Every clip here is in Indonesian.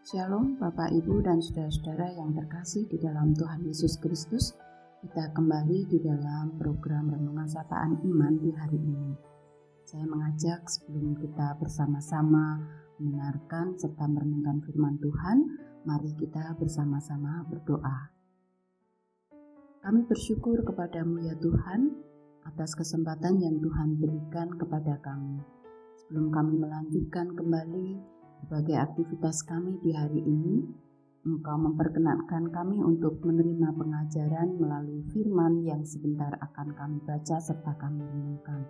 Shalom Bapak Ibu dan Saudara-saudara yang terkasih di dalam Tuhan Yesus Kristus. Kita kembali di dalam program Renungan Sapaan Iman di hari ini. Saya mengajak sebelum kita bersama-sama mendengarkan serta merenungkan firman Tuhan, mari kita bersama-sama berdoa. Kami bersyukur kepadamu ya Tuhan atas kesempatan yang Tuhan berikan kepada kami. Sebelum kami melanjutkan kembali sebagai aktivitas kami di hari ini, Engkau memperkenankan kami untuk menerima pengajaran melalui firman yang sebentar akan kami baca serta kami renungkan.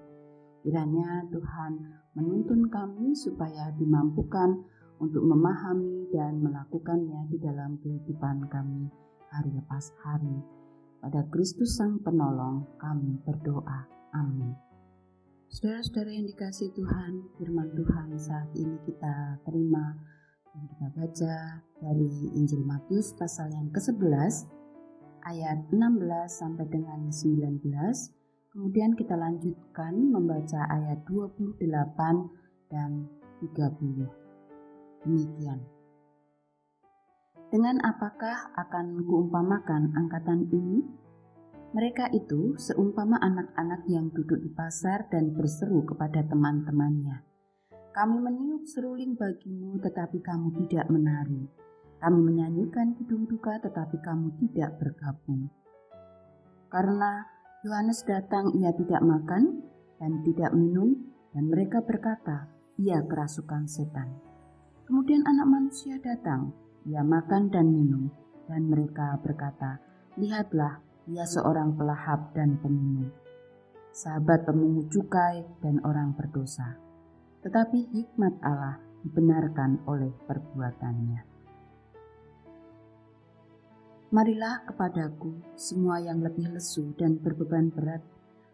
Kiranya Tuhan menuntun kami supaya dimampukan untuk memahami dan melakukannya di dalam kehidupan kami hari lepas hari. Pada Kristus Sang Penolong kami berdoa. Amin. Saudara-saudara yang dikasihi Tuhan, firman Tuhan saat ini kita terima dan kita baca dari Injil Matius pasal yang ke-11 ayat 16 sampai dengan 19. Kemudian kita lanjutkan membaca ayat 28 dan 30. Demikian. Dengan apakah akan kuumpamakan angkatan ini? Mereka itu seumpama anak-anak yang duduk di pasar dan berseru kepada teman-temannya. Kami meniup seruling bagimu tetapi kamu tidak menari. Kami menyanyikan kidung duka tetapi kamu tidak bergabung. Karena Yohanes datang ia tidak makan dan tidak minum dan mereka berkata ia kerasukan setan. Kemudian anak manusia datang, ia makan dan minum dan mereka berkata, lihatlah, ia seorang pelahap dan peminum, sahabat pemungut cukai dan orang berdosa. Tetapi hikmat Allah dibenarkan oleh perbuatannya. Marilah kepadaku semua yang lebih lesu dan berbeban berat,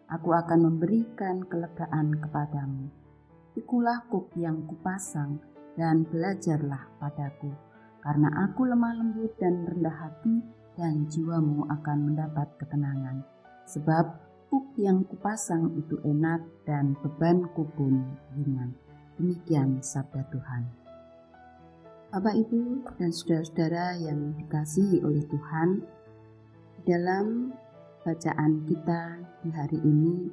aku akan memberikan kelegaan kepadamu. Pikulah kuk yang kupasang dan belajarlah padaku, karena aku lemah lembut dan rendah hati, dan jiwamu akan mendapat ketenangan. Sebab kuk yang kupasang itu enak dan bebanku pun ringan. Demikian sabda Tuhan. Bapak Ibu dan saudara-saudara yang dikasihi oleh Tuhan, dalam bacaan kita di hari ini,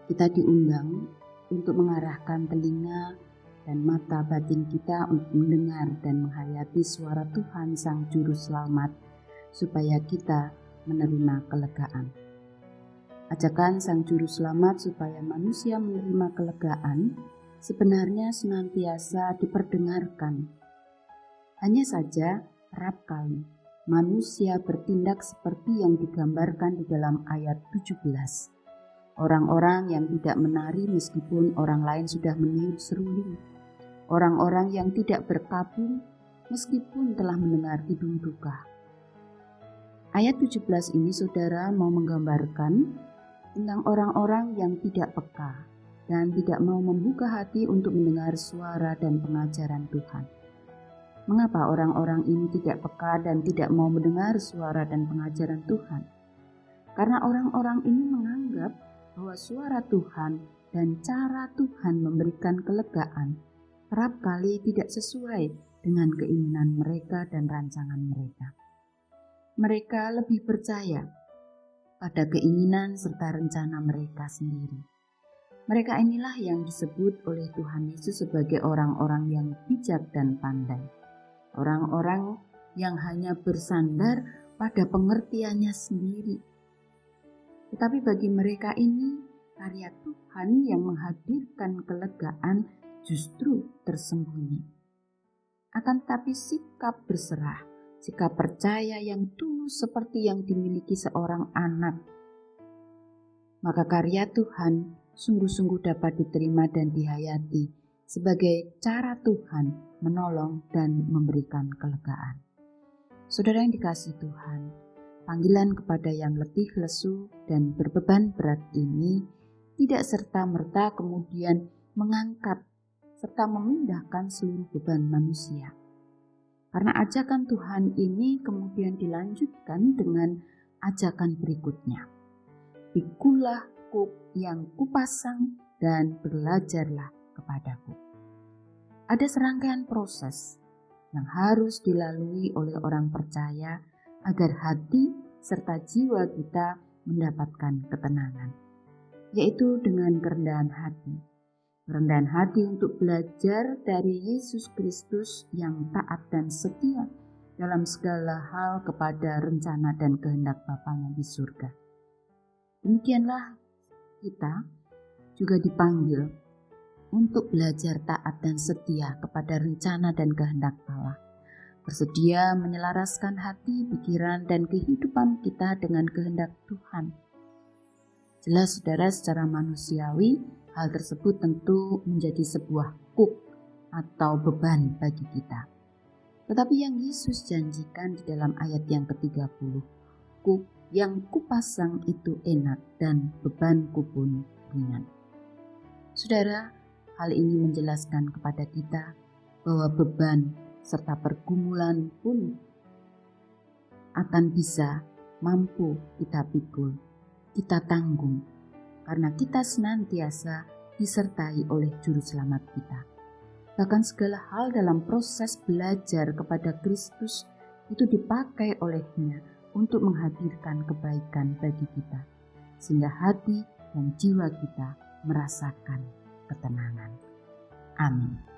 kita diundang untuk mengarahkan telinga dan mata batin kita untuk mendengar dan menghayati suara Tuhan Sang Juru Selamat, supaya kita menerima kelegaan. Ajakan Sang Juru Selamat supaya manusia menerima kelegaan sebenarnya senantiasa diperdengarkan. Hanya saja kerap kali manusia bertindak seperti yang digambarkan di dalam ayat 17. Orang-orang yang tidak menari meskipun orang lain sudah meniup seruling. Orang-orang yang tidak berkabung meskipun telah mendengar kidung duka. Ayat 17 ini saudara mau menggambarkan tentang orang-orang yang tidak peka dan tidak mau membuka hati untuk mendengar suara dan pengajaran Tuhan. Mengapa orang-orang ini tidak peka dan tidak mau mendengar suara dan pengajaran Tuhan? Karena orang-orang ini menganggap bahwa suara Tuhan dan cara Tuhan memberikan kelegaan kerap kali tidak sesuai dengan keinginan mereka dan rancangan mereka. Mereka lebih percaya pada keinginan serta rencana mereka sendiri. Mereka inilah yang disebut oleh Tuhan Yesus sebagai orang-orang yang bijak dan pandai. Orang-orang yang hanya bersandar pada pengertiannya sendiri. Tetapi bagi mereka ini, karya Tuhan yang menghadirkan kelegaan justru tersembunyi. Akan tetapi sikap berserah, sikap percaya yang tulus seperti yang dimiliki seorang anak, maka karya Tuhan sungguh-sungguh dapat diterima dan dihayati sebagai cara Tuhan menolong dan memberikan kelegaan. Saudara yang dikasihi Tuhan, panggilan kepada yang lebih lesu dan berbeban berat ini tidak serta-merta kemudian mengangkat serta memindahkan seluruh beban manusia. Karena ajakan Tuhan ini kemudian dilanjutkan dengan ajakan berikutnya. Pikulah kuk yang kupasang dan belajarlah kepadaku. Ada serangkaian proses yang harus dilalui oleh orang percaya agar hati serta jiwa kita mendapatkan ketenangan, yaitu dengan kerendahan hati. Kerendahan hati untuk belajar dari Yesus Kristus yang taat dan setia dalam segala hal kepada rencana dan kehendak Bapanya di surga. Demikianlah kita juga dipanggil untuk belajar taat dan setia kepada rencana dan kehendak Allah. Bersedia menyelaraskan hati, pikiran, dan kehidupan kita dengan kehendak Tuhan. Jelas saudara, secara manusiawi, hal tersebut tentu menjadi sebuah kuk atau beban bagi kita. Tetapi yang Yesus janjikan di dalam ayat yang ke-30, kuk yang kupasang itu enak dan bebanku pun ringan. Saudara, hal ini menjelaskan kepada kita bahwa beban serta pergumulan pun akan bisa mampu kita pikul, kita tanggung, karena kita senantiasa disertai oleh Juru Selamat kita. Bahkan segala hal dalam proses belajar kepada Kristus itu dipakai olehnya untuk menghadirkan kebaikan bagi kita, sehingga hati dan jiwa kita merasakan ketenangan. Amin.